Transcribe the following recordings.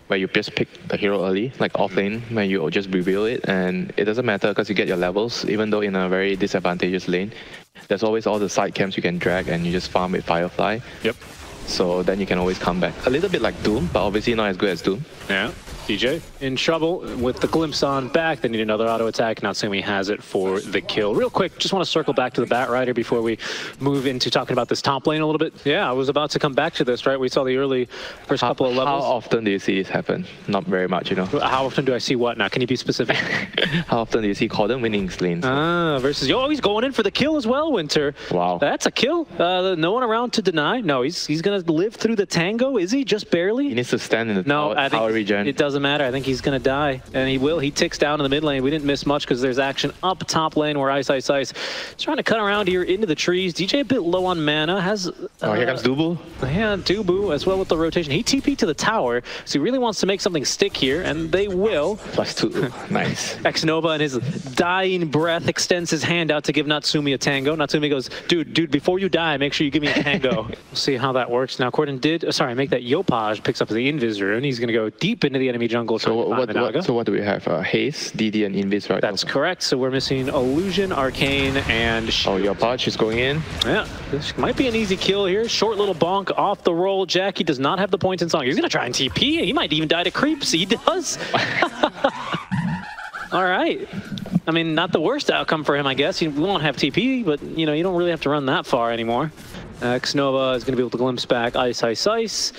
where you just pick the hero early, like off lane, where you just reveal it, and it doesn't matter because you get your levels, even though in a very disadvantageous lane. There's always all the side camps you can drag and you just farm with Firefly. Yep. So then you can always come back. A little bit like Doom, but obviously not as good as Doom. Yeah. DJ in trouble with the glimpse on back. They need another auto attack. Natsumi has it for the kill. Real quick, just want to circle back to the Bat Rider before we move into talking about this top lane a little bit. Yeah, I was about to come back to this, right? We saw the early first couple of levels. How often do you see this happen? Not very much, you know. How often do I see what now? Can you be specific? How often do you see Kordan winning lanes? Versus, he's going in for the kill as well, Winter. Wow. That's a kill. No one around to deny. No, he's going to live through the tango, is he? Just barely? He needs to stand in the tower regen. It doesn't matter. I think he's going to die, and he will. He ticks down in the mid lane. We didn't miss much because there's action up top lane where iceiceice is trying to cut around here into the trees. DJ a bit low on mana. Has here comes DuBu. Yeah, DuBu as well with the rotation. He TP'd to the tower, so he really wants to make something stick here, and they will. +2. Nice. xNova in his dying breath extends his hand out to give Natsumi a tango. Natsumi goes, dude, before you die, make sure you give me a tango. We'll see how that works. Now, Kordan did, make that Yopaj picks up the Invis rune. He's going to go deep into the enemy jungle. So what do we have? Haste, DD, and Invis, right? That's correct. So we're missing Illusion, Arcane, and... Yopaj is going in. Yeah, this might be an easy kill here. Short little bonk off the roll. JaCkky does not have the points in song. He's going to try and TP. He might even die to creeps. He does. All right. I mean, not the worst outcome for him, I guess. We won't have TP, but, you don't really have to run that far anymore. xNova is going to be able to glimpse back iceiceice.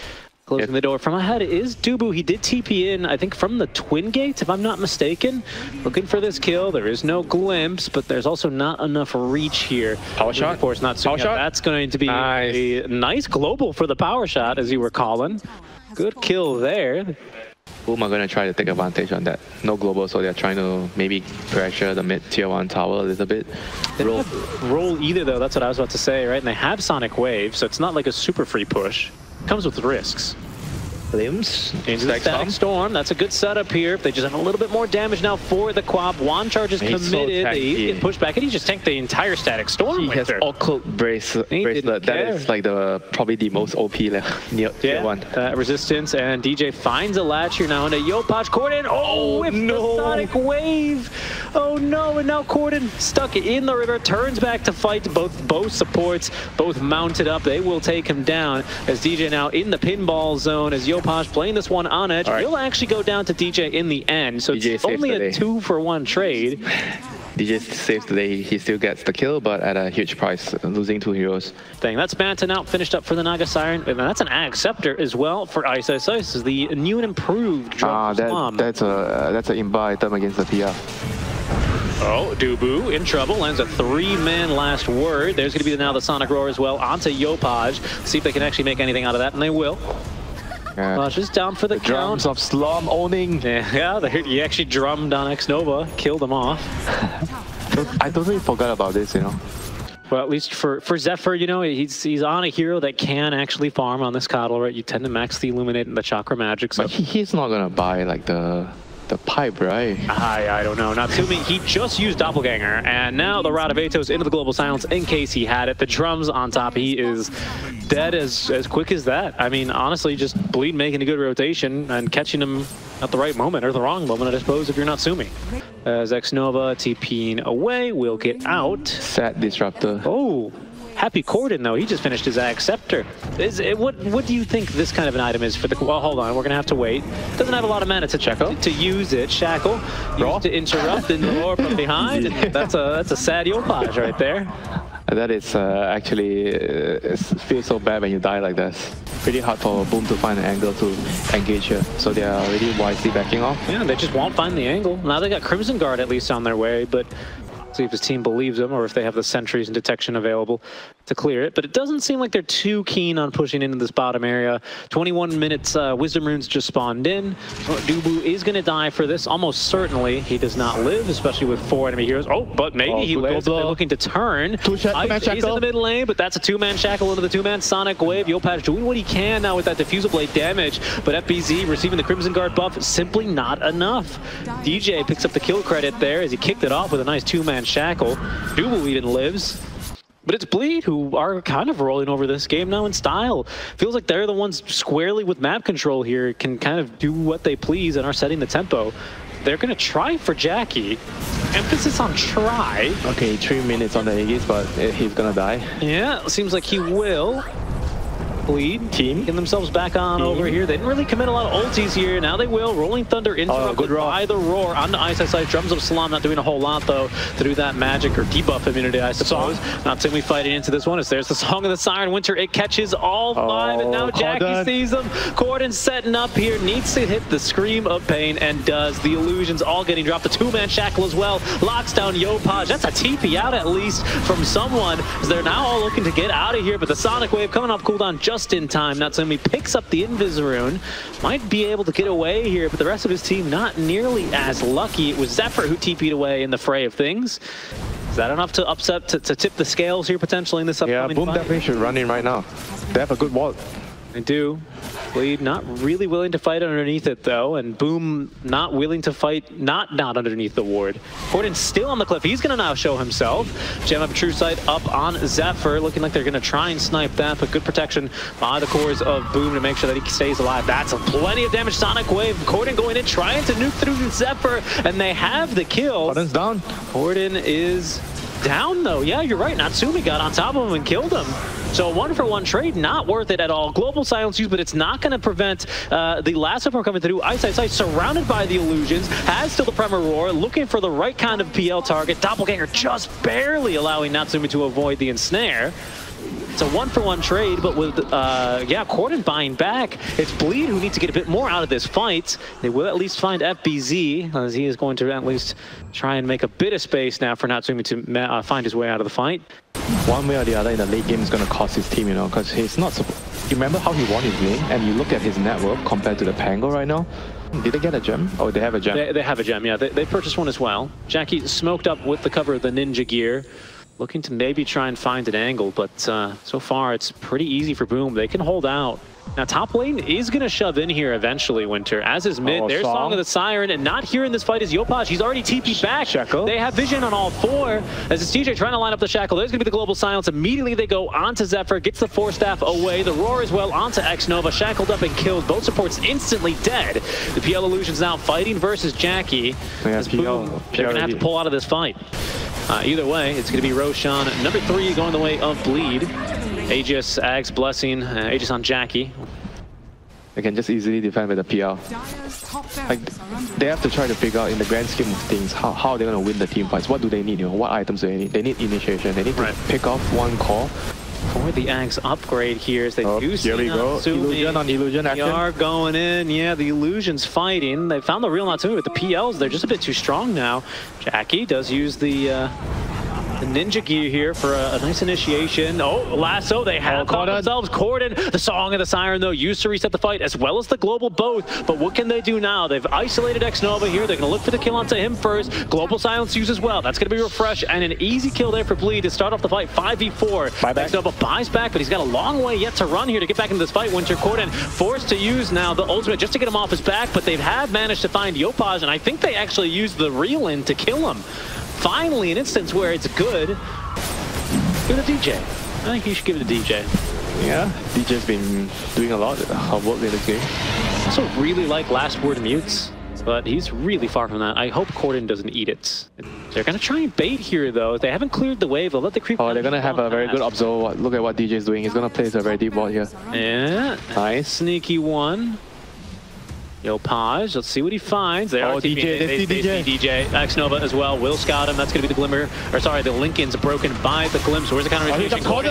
Closing the door from ahead is DuBu. He did TP in, I think, from the Twin Gates, if I'm not mistaken. Looking for this kill. There is no glimpse, but there's also not enough reach here. Power shot. Of course, not power shot. That's going to be a nice global for the power shot, as you were calling. Good kill there. Boom are going to try to take advantage on that. No global, so they're trying to maybe pressure the mid tier 1 tower a little bit. Roll either, though. That's what I was about to say, right? And they have Sonic Wave, so it's not like a super free push. Comes with risks. Limbs. Into the Static Storm. That's a good setup here. They just have a little bit more damage now for the Quab. Wand Charge is committed. They can push back, and he just tanked the entire Static Storm. He has Occult Bracelet. That is like probably the most OP near one. Resistance, and DJ finds a latch here now into Yopaj. Kordan, with the Sonic Wave. Oh no, and now Kordan stuck in the river, turns back to fight both supports, both mounted up. They will take him down as DJ now in the pinball zone as Yopaj playing this one on edge. He'll actually go down to DJ in the end, so it's only a 2-for-1 trade. DJ saves the day. He still gets the kill, but at a huge price, losing 2 heroes. That's Manta now finished up for the Naga Siren, and that's an Xepher as well for iceiceice. This is the new and improved drum slam. That's an imba item against the PR. DuBu in trouble, lands a 3-man last word. There's going to be now the Sonic Roar as well onto Yopaj. See if they can actually make anything out of that, and they will. Just down for the count. Drums of Slum owning. Yeah, he actually drummed on xNova, killed him off. I totally forgot about this, Well, at least for Xepher, he's on a hero that can actually farm on this Coddle, right? You tend to max the Illuminate and the Chakra Magic. So. But he's not going to buy like the pipe, right? I don't know. Natsumi, he just used Doppelganger, and now the Rod of Atos into the Global Silence in case he had it. The drums on top, he is dead as quick as that. I mean, honestly, just Bleed making a good rotation and catching him at the right moment, or the wrong moment, I suppose, if you're Natsumi. As xNova TPing away, will get out. Sad Disruptor. Happy Kordan, though. He just finished his Xepher. What do you think this kind of an item is for the... Well, hold on. We're going to have to wait. Doesn't have a lot of mana to use it. Shackle. Used to interrupt and roar from behind. That's a sad Yopaj right there. That is actually... it feels so bad when you die like that. Pretty hard for Boom to find an angle to engage her. So they are really wisely backing off. Yeah, they just won't find the angle. Now they got Crimson Guard at least on their way, but... See if his team believes him or if they have the sentries and detection available to clear it. But it doesn't seem like they're too keen on pushing into this bottom area. 21 minutes, Wisdom Runes just spawned in. DuBu is going to die for this, almost certainly. He does not live, especially with 4 enemy heroes. But maybe he lives. They're looking to turn. He's in the mid lane, but that's a 2-man shackle into the 2-man Sonic Wave. Yopaj doing what he can now with that Diffusal Blade damage, but FBZ receiving the Crimson Guard buff, simply not enough. DJ picks up the kill credit there as he kicked it off with a nice 2-man shackle. DuBu even lives. But it's Bleed who are kind of rolling over this game now in style. Feels like they're the ones squarely with map control here, can kind of do what they please and are setting the tempo. They're going to try for JaCkky. Emphasis on try. Okay, 3 minutes on the Aegis, but he's going to die. Yeah, seems like he will. Bleed team getting themselves back on over here. They didn't really commit a lot of ultis here. Now they will. Rolling Thunder interrupted by the roar onto iceiceice. Drums of Salam not doing a whole lot though to do that magic or debuff immunity, I suppose. Natsumi fighting into this one as there's the Song of the Siren Winter. It catches all 5 and now JaCkky sees them. Kordan setting up here, needs to hit the Scream of Pain and does. The illusions all getting dropped. The 2-man shackle as well. Locks down Yopaj. That's a TP out at least from someone as they're now all looking to get out of here. But the Sonic Wave coming off cooldown just in time. Natsumi picks up the Invis Rune. Might be able to get away here, but the rest of his team not nearly as lucky. It was Xepher who TP'd away in the fray of things. Is that enough to upset, to tip the scales here potentially in this upcoming Boom fight? definitely should run in right now. They have a good wall. They do. Bleed not really willing to fight underneath it though, and Boom not willing to fight not underneath the ward. Kordan still on the cliff. He's gonna now show himself. Gem of True Sight up on Xepher, looking like they're gonna try and snipe that, but good protection by the cores of Boom to make sure that he stays alive. That's plenty of damage. Sonic Wave. Kordan going in, trying to nuke through Xepher, and they have the kill. Kordan's down. Kordan is down though. Yeah, you're right. Natsumi got on top of him and killed him. So a 1-for-1 trade, not worth it at all. Global silence used, but it's not going to prevent the last support coming through. iceiceice surrounded by the illusions, has still the Prema Roar, looking for the right kind of PL target. Doppelganger just barely allowing Natsumi to avoid the ensnare. It's a 1-for-1 trade, but with, Kordan buying back. It's Bleed who needs to get a bit more out of this fight. They will at least find FBZ, as he is going to at least try and make a bit of space now for Natsumi to find his way out of the fight. One way or the other in the late game is going to cost his team, you know, because he's not... You remember how he won his lane, and you look at his net worth compared to the Pango right now? Did they get a gem? Oh, they have a gem. They have a gem, yeah. They purchased one as well. JaCkky smoked up with the cover of the ninja gear. Looking to maybe try and find an angle, but so far it's pretty easy for Boom. They can hold out. Now top lane is going to shove in here eventually, Winter, as is mid. There's Song of the Siren, and not here in this fight is Yopaj. He's already TP'd back. Shackle. They have vision on all 4. As it's DJ trying to line up the Shackle, there's going to be the Global Silence. Immediately they go onto Xepher, gets the 4-staff away. The Roar as well onto xNova, shackled up and killed. Both supports instantly dead. The PL Illusions now fighting versus JaCkky. Yeah, Boom, they're going to have to pull out of this fight. Either way, it's going to be Roshan. Number 3 going the way of Bleed. Aegis, Ag's Blessing, Aegis on JaCkky. They can just easily defend with the PL. Like, they have to try to figure out in the grand scheme of things how they're going to win the team fights. What do they need? You know, what items do they need? They need initiation. They need to pick off one core. For the Ag's upgrade here as they do see here we go. Illusion on illusion action. They are going in. Yeah, the illusion's fighting. They found the real Natsumi with the PLs. They're just a bit too strong now. JaCkky does use the ninja gear here for a nice initiation. Oh, lasso, they have caught themselves. Kordan, the Song of the Siren, though, used to reset the fight, as well as the global both. But what can they do now? They've isolated xNova here. They're going to look for the kill onto him first. Global silence used as well. That's going to be refresh, and an easy kill there for Bleed to start off the fight. 5v4. xNova buys back, but he's got a long way yet to run here to get back into this fight. Winter, Kordan forced to use now the ultimate just to get him off his back, but they have managed to find Yopaj, and I think they actually used the reel-in to kill him. Finally, an instance where it's good. Give it to DJ. I think you should give it to DJ. Yeah, DJ's been doing a lot of work in this game. I also really like last word mutes, but he's really far from that. I hope Kordan doesn't eat it. They're going to try and bait here, though. If they haven't cleared the wave, they'll let the creep... Oh, they're going to have a very good observer. Look at what DJ's doing. He's going to place a very deep ward here. Yeah. Nice. Sneaky one. Yopaj, let's see what he finds. They see DJ. xNova as well. Will scout him. That's going to be the Glimmer. Or sorry, the Lincoln's broken by the Glimpse. Where's the counter?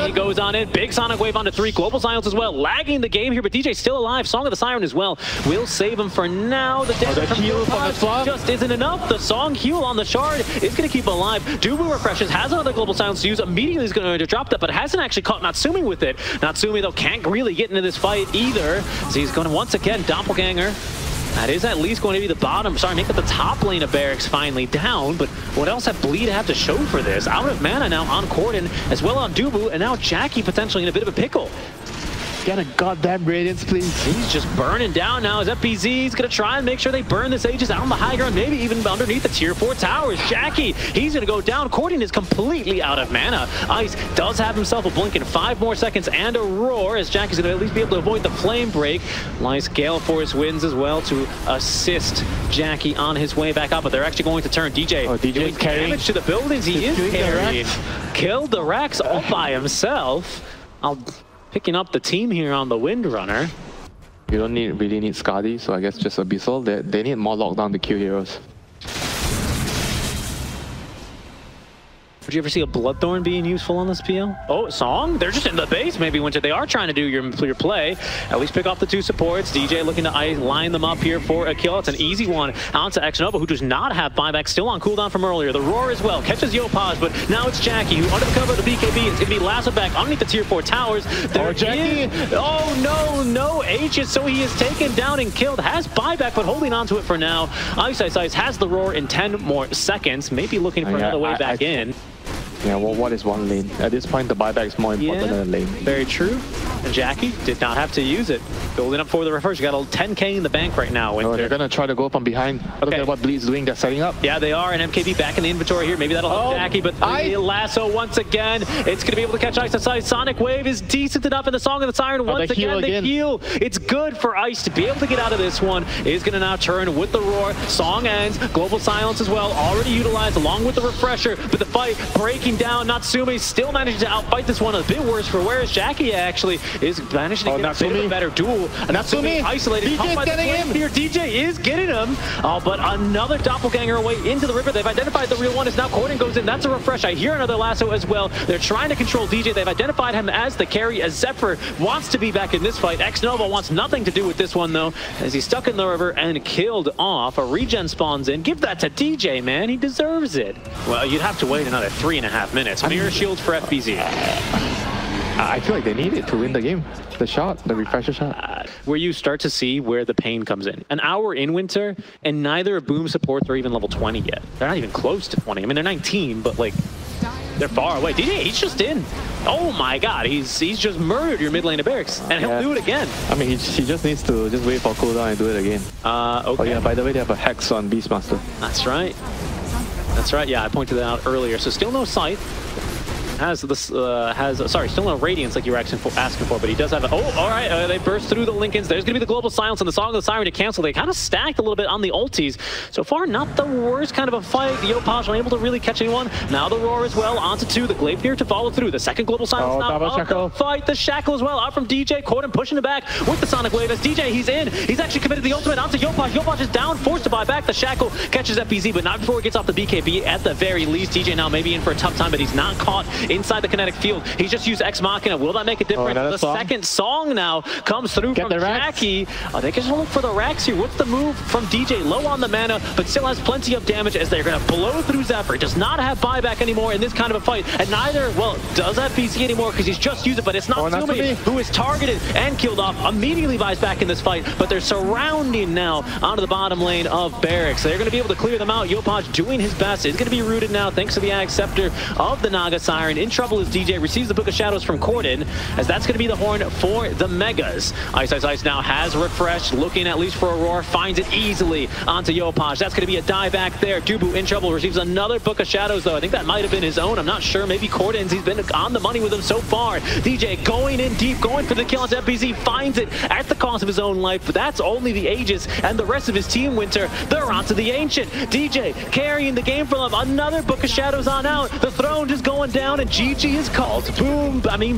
He goes on it. Big Sonic Wave onto 3. Global Silence as well. Lagging the game here, but DJ's still alive. Song of the Siren as well. Will save him for now. The damage from Yopaj just isn't enough. The Song heal on the Shard is going to keep him alive. DuBu refreshes, has another Global Silence to use. Immediately is going to drop that, but hasn't actually caught Natsumi with it. Natsumi, though, can't really get into this fight either. So he's going to once again Doppelganger. That is at least going to be the bottom. Sorry, make it the top lane of Barracks finally down. But what else have Bleed have to show for this? Out of mana now on Kordan, as well on DuBu, and now JaCkky potentially in a bit of a pickle. Get a goddamn Radiance, please. He's just burning down now as FBZ. He's going to try and make sure they burn this Aegis out on the high ground, maybe even underneath the tier 4 towers. JaCkky, he's going to go down. Kordan is completely out of mana. Ice does have himself a blink in 5 more seconds and a roar, as JaCkky's going to at least be able to avoid the flame break. Nice Gale Force wins as well to assist JaCkky on his way back up, but they're actually going to turn DJ. Oh, DJ is carrying damage to the buildings. He is carrying. Killed the Rex all by himself. Picking up the team here on the Windrunner. You don't really need Skadi, so I guess just Abyssal. They need more lockdown to kill heroes. Would you ever see a Bloodthorn being useful on this PL? Oh, Song? They're just in the base. Maybe Winter, they are trying to do your play. At least pick off the 2 supports. DJ looking to line them up here for a kill. It's an easy one. Onto xNova, who does not have buyback, still on cooldown from earlier. The Roar as well. Catches Yopaj, but now it's JaCkky, who under the cover of the BKB is going to be lassoed back underneath the tier 4 towers. JaCkky! Oh, no Aegis, so he is taken down and killed. Has buyback, but holding on to it for now. iceiceice has the Roar in 10 more seconds. Maybe looking for another way back in. Yeah, well, what is one lane? At this point, the buyback is more important than a lane. Very true. And JaCkky did not have to use it. Building up for the refresh. You got a 10k in the bank right now. Oh, they're going to try to go from behind. Okay. Look at what Bleed's doing. They're setting up. Yeah, they are. And MKB back in the inventory here. Maybe that'll help JaCkky, but the lasso once again. It's going to be able to catch iceiceice. Sonic Wave is decent enough in the Song of the Siren. Once again, the heal. It's good for Ice to be able to get out of this one. Is going to now turn with the Roar. Song ends. Global Silence as well. Already utilized along with the Refresher. But the fight breaking down. Natsumi still managing to outfight this one a bit worse for whereas JaCkky actually is managing to get a bit of a better duel. Natsumi isolated. DJ's getting him. Here. DJ is getting him. Oh, but another doppelganger away into the river. They've identified the real one. Is now Kordan goes in. That's a refresh. I hear another lasso as well. They're trying to control DJ. They've identified him as the carry, as Xepher wants to be back in this fight. xNova wants nothing to do with this one though, as he's stuck in the river and killed off. A regen spawns in. Give that to DJ, man. He deserves it. Well, you'd have to wait another 3.5 minutes. Mirror shields for FBZ. I feel like they need it to win the game. The shot, the refresher shot. Where you start to see where the pain comes in. An hour in Winter, and neither of Boom supports are even level 20 yet. They're not even close to 20. I mean, they're 19, but like, they're far away. DJ, he's just in. Oh my god, he's just murdered your mid lane of barracks, and he'll do it again. I mean, he just needs to just wait for cooldown and do it again. Okay. Oh yeah, by the way, they have a Hex on Beastmaster. That's right. That's right, yeah, I pointed that out earlier. So still no sight. Still no Radiance like you were asking for, but he does have a, all right, they burst through the Lincolns. There's gonna be the Global Silence and the Song of the Siren to cancel. They kind of stacked a little bit on the ultis. So far, not the worst kind of a fight. Yopaj unable to really catch anyone. Now the Roar as well, onto 2, the Glaive to follow through. The second Global Silence now on the fight. The Shackle as well, out from DJ. Kordan pushing it back with the Sonic Wave as DJ, he's in. He's actually committed the ultimate onto Yopaj. Yopaj is down, forced to buy back. The Shackle catches FBZ, but not before he gets off the BKB at the very least. DJ now maybe in for a tough time, but he's not caught inside the kinetic field. He's just used Ex Machina. Will that make a difference? The second Song now comes through from JaCkky. They can just look for the racks here. What's the move from DJ? Low on the mana, but still has plenty of damage as they're going to blow through Xepher. Does not have buyback anymore in this kind of a fight. And neither, well, does have BC anymore because he's just used it, but it's not Natsumi, who is targeted and killed off. Immediately buys back in this fight, but they're surrounding now onto the bottom lane of barracks. They're going to be able to clear them out. Yopaj doing his best. Is going to be rooted now thanks to the Ag Scepter of the Naga Siren. In trouble is DJ. Receives the Book of Shadows from Kordan, as that's going to be the horn for the Megas. iceiceice now has refreshed, looking at least for a Roar, finds it easily onto Yopaj. That's going to be a die back there. DuBu in trouble, receives another Book of Shadows though. I think that might have been his own. I'm not sure. Maybe Kordan's. He's been on the money with him so far. DJ going in deep, going for the kill onto FBZ, finds it at the cost of his own life, but that's only the Aegis and the rest of his team, Winter. They're onto the Ancient. DJ carrying the game for them. Another Book of Shadows on out. The throne just going down, and GG is called.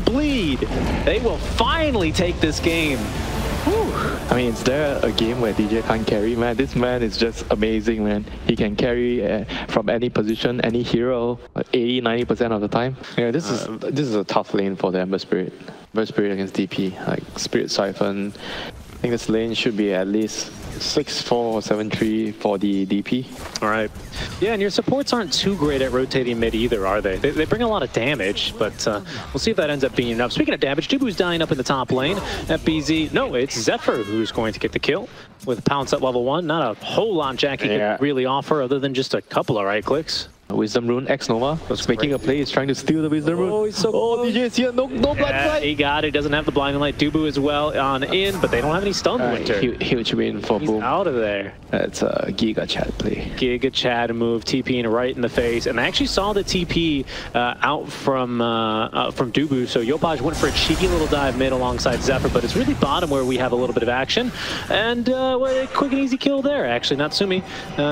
Bleed. They will finally take this game. Whew. I mean, is there a game where DJ can't carry, man? This man is just amazing, man. He can carry from any position, any hero, 80-90% of the time. Yeah, this is a tough lane for the Ember Spirit. Ember Spirit against DP, like Spirit Siphon. I think this lane should be at least 6-4 or 7-3 for the DP. All right. Yeah, and your supports aren't too great at rotating mid either, are they? They bring a lot of damage, but we'll see if that ends up being enough. Speaking of damage, DuBu's dying up in the top lane. FBZ, no, it's Xepher who's going to get the kill with Pounce at level 1. Not a whole lot JaCkky can really offer other than just a couple of right clicks. Wisdom Rune, xNova was making a play. He's trying to steal the Wisdom Rune. Oh, he's so DJ is here. No blinding light. He got it. He doesn't have the blinding light. DuBu as well on in, but they don't have any stun. Winter. Huge win for He's Boom. Out of there. That's a Giga Chad play. Giga Chad move, TPing right in the face, and I actually saw the TP out from DuBu. So Yopaj went for a cheeky little dive mid alongside Xepher, but it's really bottom where we have a little bit of action, and a quick and easy kill there. Actually, Natsumi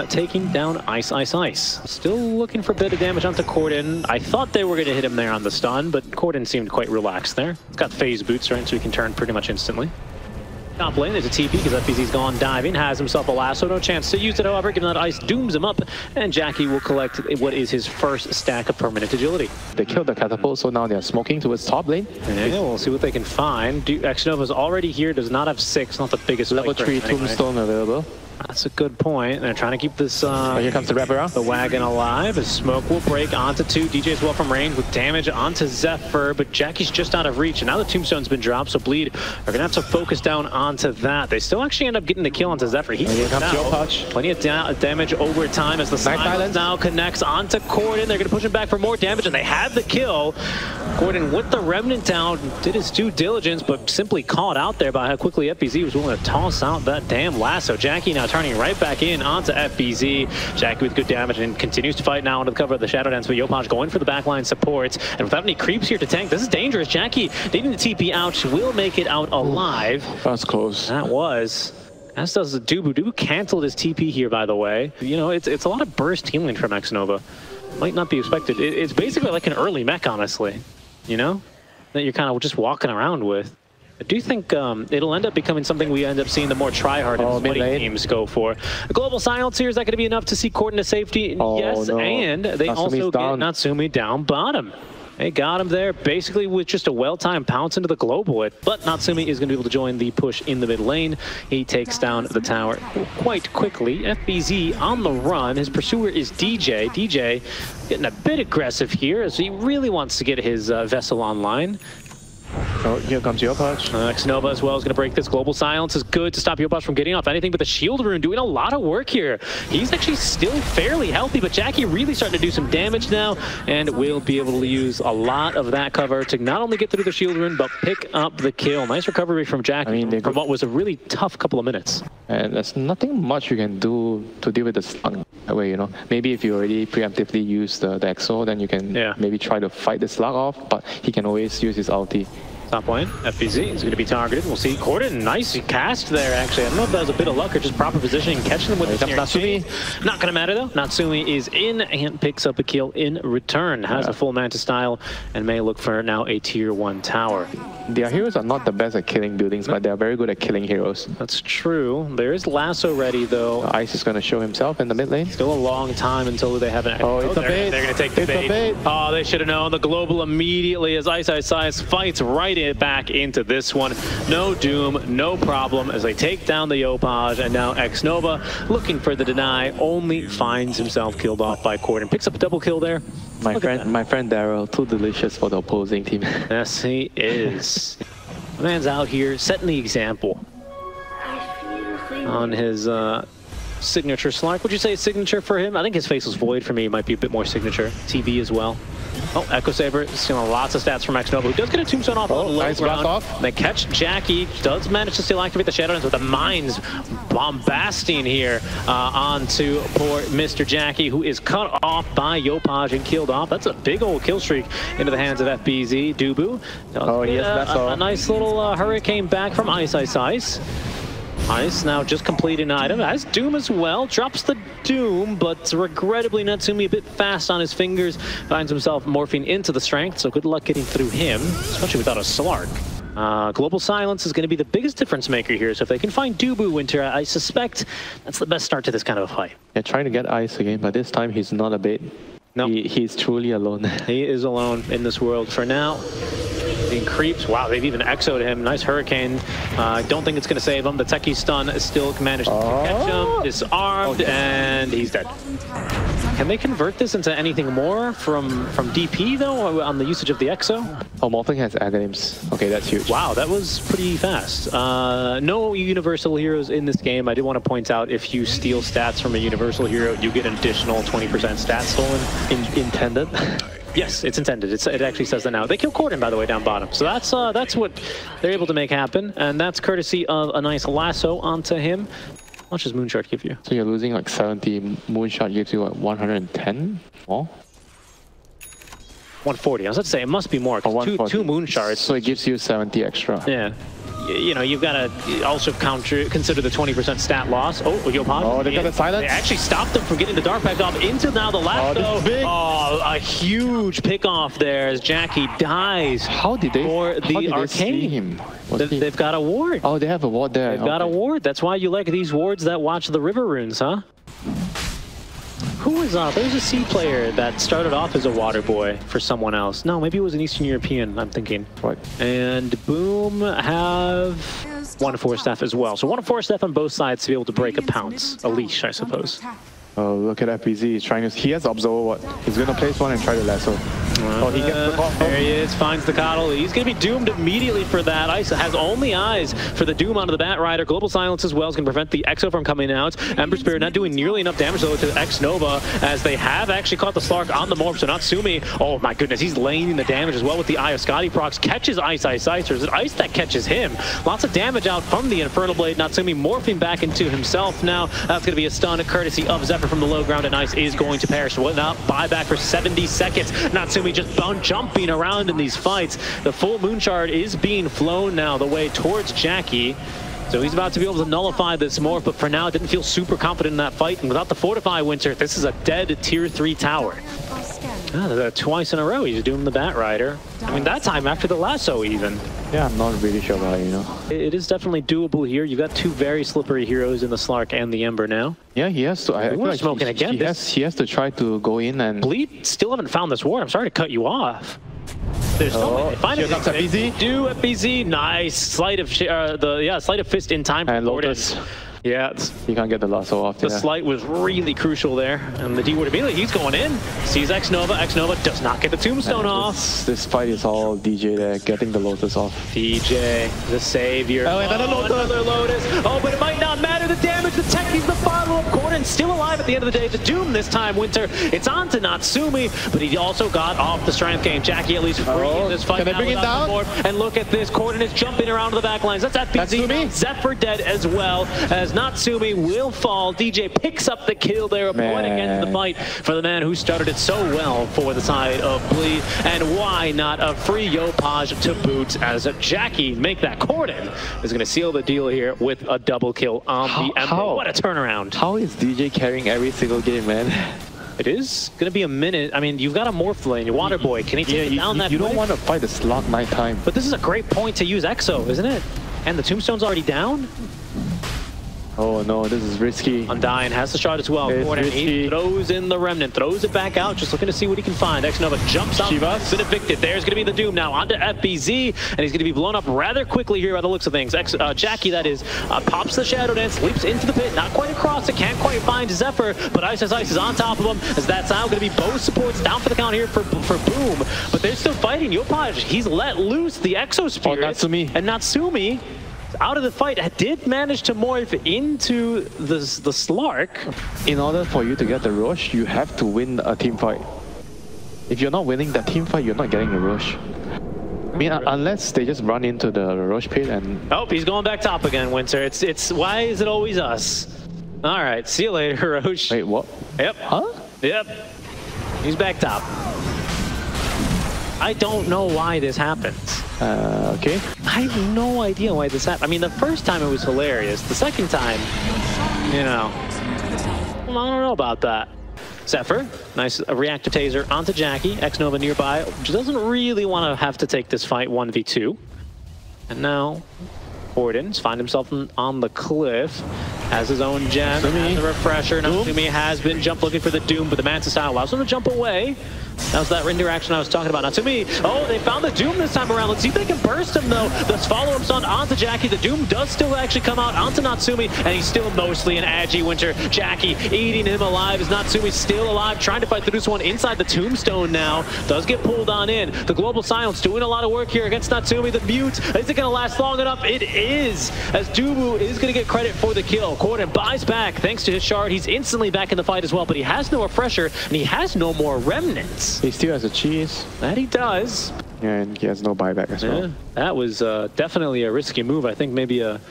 taking down iceiceice. Still looking for a bit of damage onto Kordan. I thought they were going to hit him there on the stun, but Kordan seemed quite relaxed there. It's got phase boots, right, so he can turn pretty much instantly. Top lane, there's a TP because FBZ's gone diving, has himself a lasso, no chance to use it, however, given that ice dooms him up, and JaCkky will collect what is his first stack of permanent agility. They killed the catapult, so now they're smoking towards top lane. Yeah, we'll see what they can find. xNova's already here, does not have 6, not the biggest level 3 tombstone available. That's a good point. They're trying to keep this here comes the wraparound. The wagon alive. As smoke will break onto 2. DJ as well from range with damage onto Xepher, but JaCkky's just out of reach, and now the tombstone's been dropped, so Bleed are gonna have to focus down onto that. They still actually end up getting the kill onto Xepher. Here comes Yopaj. Plenty of damage over time as the silence now connects onto Kordan. They're gonna push him back for more damage, and they have the kill. Kordan with the remnant down, did his due diligence, but simply caught out there by how quickly FBZ was willing to toss out that damn lasso. JaCkky now turning right back in onto FBZ. JaCkky with good damage and continues to fight now under the cover of the Shadow Dance, but Yopaj going for the backline support. And without any creeps here to tank, this is dangerous. JaCkky needing the TP out, will make it out alive. That's close. That was. As does the DuBu. DuBu canceled his TP here, by the way. You know, it's a lot of burst healing from xNova. Might not be expected. It's basically like an early mech, honestly. You know? That you're kind of just walking around with. I do think it'll end up becoming something we end up seeing the more try-hard and sweaty teams go for. A global silence here, is that going to be enough to see Kordan to safety? Yes, no. And they also get Natsumi down bottom. They got him there basically with just a well-timed pounce into the global. But Natsumi is going to be able to join the push in the mid lane. He takes down the tower quite quickly. FBZ on the run. His pursuer is DJ. DJ getting a bit aggressive here as he really wants to get his vessel online. Oh, here comes Yopaj. xNova as well is going to break this. Global silence is good to stop Yopaj from getting off anything, but the shield rune doing a lot of work here. He's actually still fairly healthy, but JaCkky really starting to do some damage now, and will be able to use a lot of that cover to not only get through the shield rune, but pick up the kill. Nice recovery from JaCkky from what was a really tough couple of minutes. And there's nothing much you can do to deal with the slug that way, you know. Maybe if you already preemptively use the EXO, then you can maybe try to fight the slug off, but he can always use his ulti. Top lane, FBZ is going to be targeted. We'll see Kordan, nice cast there actually. I don't know if that was a bit of luck or just proper positioning, catching them with the Natsumi. Not going to matter though. Natsumi is in and picks up a kill in return. Has a full Manta style and may look for now a tier 1 tower. Their heroes are not the best at killing buildings, but they're very good at killing heroes. That's true. There is lasso ready though. Ice is going to show himself in the mid lane. Still a long time until they have an Oh, it's a bait. They're going to take the bait. Oh, they should have known. The global immediately as iceiceice fights right back into this one. No doom, no problem as they take down the Yopaj, and now xNova looking for the deny, only finds himself killed off by Kordan. Picks up a double kill there. My friend Daryl, too delicious for the opposing team. Yes, he is. The man's out here setting the example on his signature Slark. Would you say signature for him? I think his Faceless Void for me might be a bit more signature. TV as well. Oh, Echo Saber stealing lots of stats from xNova, who does get a tombstone off. Nice blast off. They catch JaCkky, does manage to still activate the Shadow Dance with the mines bombasting here onto poor Mr. JaCkky, who is cut off by Yopaj and killed off. That's a big old kill streak into the hands of FBZ. DuBu a nice little hurricane back from iceiceice. Ice now just completing an item, has Doom as well, drops the Doom, but regrettably Natsumi a bit fast on his fingers, finds himself morphing into the strength, so good luck getting through him, especially without a Slark. Global silence is going to be the biggest difference maker here, so if they can find DuBu Winter, I suspect that's the best start to this kind of a fight. They're trying to get Ice again, but this time he's not a bait. No, he's truly alone. He is alone in this world for now. Using creeps. Wow, they've even exoed him. Nice hurricane. Don't think it's going to save him. The Techie stun still managed to catch him. Disarmed, and he's dead. Can they convert this into anything more from DP though on the usage of the Exo? Oh, Morphling has Aghanim's. Okay, that's huge. Wow, that was pretty fast. No universal heroes in this game. I did want to point out if you steal stats from a universal hero, you get an additional 20% stats stolen. Intended? Yes, it's intended. It actually says that now. They kill Kordan, by the way, down bottom. So that's what they're able to make happen, and that's courtesy of a nice lasso onto him. How much does Moonshot give you? So you're losing like 70. Moonshot gives you like 110 more? 140. I was about to say it must be more. Because two Moonshards. So it gives you 70 extra. Yeah. You know, you've got to also consider the 20% stat loss. Oh, Yopaj. Oh, they got the silence. They actually stopped them from getting the Dark Pact off into now the last. Oh, a huge pick off there as JaCkky dies. How did they? For the arcane. They've got a ward. Oh, they have a ward there. They've got a ward. That's why you like these wards that watch the river runes, huh? Who was there's a C player that started off as a water boy for someone else. No, maybe it was an Eastern European, I'm thinking. Right. And Boom have 1-4 staff as well. So 1-4 staff on both sides to be able to break a pounce. A leash, I suppose. Oh, look at FBZ. He's trying to. He has observer what? He's gonna place one and try to lasso. Oh, he gets the combo. There he is, finds the coddle. He's gonna be doomed immediately for that. Ice has only eyes for the doom onto the Bat Rider. Global Silence as well is gonna prevent the Exo from coming out. Ember Spirit not doing nearly enough damage though to xNova, as they have actually caught the Slark on the morph. So Natsumi, oh my goodness, he's laying the damage as well with the Eye of Scotty procs. Catches iceiceice, or is it Ice that catches him? Lots of damage out from the Infernal Blade. Natsumi morphing back into himself now. That's gonna be a stun courtesy of Xepher from the low ground, and Ice is going to perish. What now? Buyback for 70 seconds. Natsumi just jumping around in these fights. The full Moonshard is being flown now the way towards JaCkky. So he's about to be able to nullify this morph, but for now didn't feel super confident in that fight. And without the Fortify Winter, this is a dead tier 3 tower. Twice in a row he's doing the Bat Rider. I mean, that time after the lasso even. Yeah, I'm not really sure about it, you know. It is definitely doable here. You've got two very slippery heroes in the Slark and the Ember now. Yeah, he has to. I feel like smoking again. He has to try to go in and... Bleed still haven't found this ward. I'm sorry to cut you off. There's finally FBZ. Do FBZ. Nice. Sleight of sleight of fist in time. And Lotus. Yeah, you can't get the lasso off. The slight was really crucial there, and the D ward immediately, he's going in. Sees xNova. xNova does not get the tombstone off. This fight is all DJ there, getting the Lotus off. DJ, the savior. Oh, another Lotus. Oh, but it might not matter. The damage, the Techies, the follow-up. Kordan still alive at the end of the day. The Doom this time, Winter. It's on to Natsumi, but he also got off the strength game. JaCkky at least free in this fight. Can they bring it down? And look at this. Kordan is jumping around to the back lines. That's FBZ. Xepher dead as well, as Natsumi will fall. DJ picks up the kill there, a point against the fight for the man who started it so well for the side of Bleed. And why not a free Yopaj to boot, as JaCkky make that. Kordan is going to seal the deal here with a double kill on the Ember. What a turnaround. How is DJ carrying every single game, man? It is going to be a minute. I mean, you've got a morph lane, your water boy. Can he take it down that You don't want to fight the slot nighttime. But this is a great point to use Exo, isn't it? And the tombstone's already down? Oh no, this is risky. Undying has the shot as well. He throws in the Remnant, throws it back out, just looking to see what he can find. xNova jumps out, been evicted. There's going to be the Doom now onto FBZ, and he's going to be blown up rather quickly here by the looks of things. JaCkky, that is, pops the Shadow Dance, leaps into the pit, not quite across it, can't quite find Xepher, but iceiceice is on top of him, as that's now going to be both supports down for the count here for Boom, but they're still fighting. Yopaj, he's let loose the Exo Spirit. Natsumi. And Natsumi, out of the fight, did manage to morph into the Slark. In order for you to get the rush, you have to win a team fight. If you're not winning that team fight, you're not getting the rush. I mean, unless they just run into the rush pit and... Oh, he's going back top again, Winter. It's why is it always us? All right, see you later, Roche. Wait, what? Yep. Huh? Yep. He's back top. I don't know why this happens. Okay. I have no idea why this happened. I mean, the first time it was hilarious. The second time, you know, I don't know about that. Xepher, nice reactor taser onto JaCkky. xNova nearby, which doesn't really want to have to take this fight 1v2. And now, Kordan's find himself on the cliff, has his own gem, has a refresher. Natsumi has been looking for the Doom, but the Manta style allows him to jump away. That was that interaction I was talking about. Natsumi, oh, they found the Doom this time around. Let's see if they can burst him, though. This follow-up's onto JaCky. The Doom does still actually come out onto Natsumi, and he's still mostly an agi Winter. JaCky eating him alive as Natsumi's still alive, trying to fight through this one inside the tombstone now. Does get pulled on in. The Global Silence doing a lot of work here against Natsumi. The mute, is it going to last long enough? It is, as DuBu is going to get credit for the kill. Kordan buys back thanks to his shard. He's instantly back in the fight as well, but he has no refresher, and he has no more remnants. He still has a cheese. That he does. Yeah, and he has no buyback as well. That was definitely a risky move. I think maybe a,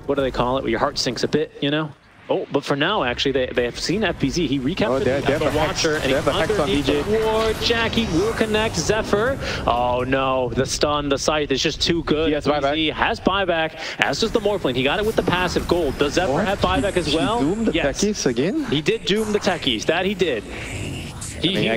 what do they call it, where your heart sinks a bit, you know? Oh, but for now, actually, they have seen FBZ. He recapped the Watcher, and he's underneath the ward. JaCky will connect Xepher. Oh, no. The stun, the sight is just too good. He has buyback. He has buyback, as does the Morphling. He got it with the passive gold. Does Xepher have buyback as well? He doomed the techies again? He did doom the techies. That he did. He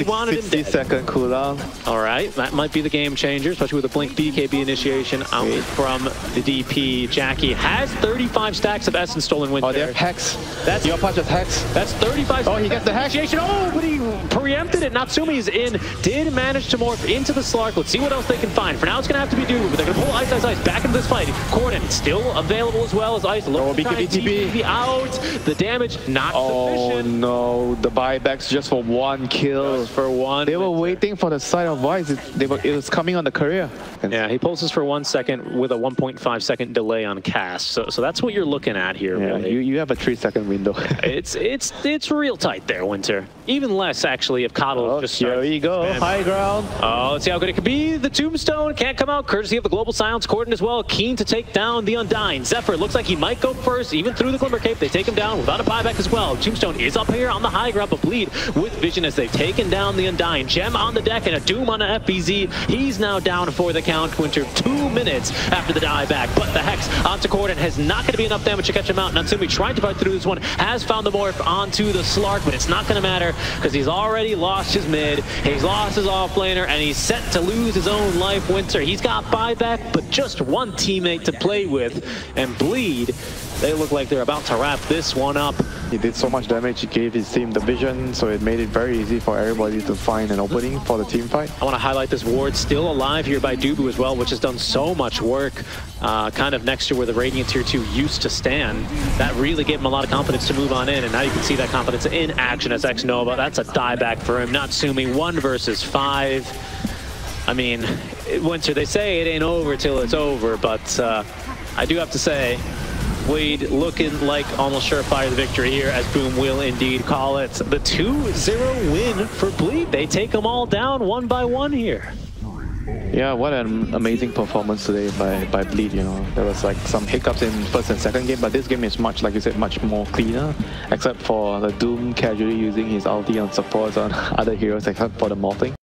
wanted him 60-second cooldown. All right, that might be the game changer, especially with the Blink BKB initiation out from the DP. JaCky has 35 stacks of Essence Stolen Winter. Oh, they have Hex. That's Yopaj has Hex. That's 35. Oh, he gets the Hex. Oh, but he preempted it. Natsumi's in. Did manage to morph into the Slark. Let's see what else they can find. For now, it's going to have to be DuBu, but they're going to pull iceiceice back into this fight. Kordan still available as well as Ice. Oh, BKB out. The damage not sufficient. Oh, no. The buyback's just for one kill. Just for one. They were waiting for the side of Vice. It was coming on the career. Yeah, he pulses for 1 second with a 1.5 second delay on cast. So that's what you're looking at here. Yeah, really. you have a 3-second window. it's real tight there, Winter. Even less actually if Coddle just starts. Here we go, high ground. Oh, let's see how good it could be. The Tombstone can't come out, courtesy of the Global Silence. Kordan as well, keen to take down the Undying. Xepher looks like he might go first, even through the Glimmer Cape. They take him down without a buyback as well. Tombstone is up here on the high ground, but Bleed with vision as they've taken down the Undying. Gem on the deck and a Doom on a FBZ. He's now down for the count, Winter. 2 minutes after the dieback, but the Hex onto Kordan has not going to be enough damage to catch him out. Natsumi trying to fight through this one, has found the morph onto the Slark, but it's not going to matter because he's already lost his mid, he's lost his offlaner, and he's set to lose his own life, Winter. He's got buyback, but just one teammate to play with, and Bleed, they look like they're about to wrap this one up. He did so much damage, he gave his team the vision, so it made it very easy for everybody to find an opening for the team fight. I want to highlight this ward still alive here by DuBu as well, which has done so much work, kind of next to where the Radiant Tier 2 used to stand. That really gave him a lot of confidence to move on in, and now you can see that confidence in action as xNova. That's a dieback for him. Natsumi, 1 versus 5. I mean, Winter, they say it ain't over till it's over, but I do have to say, Bleed looking like almost surefire the victory here, as Boom will indeed call it the 2-0 win for Bleed. They take them all down 1 by 1 here. Yeah, what an amazing performance today by Bleed, you know. There was like some hiccups in first and second game, but this game is much, like you said, much more cleaner, except for the Doom casually using his ulti on supports on other heroes, except for the Morphling.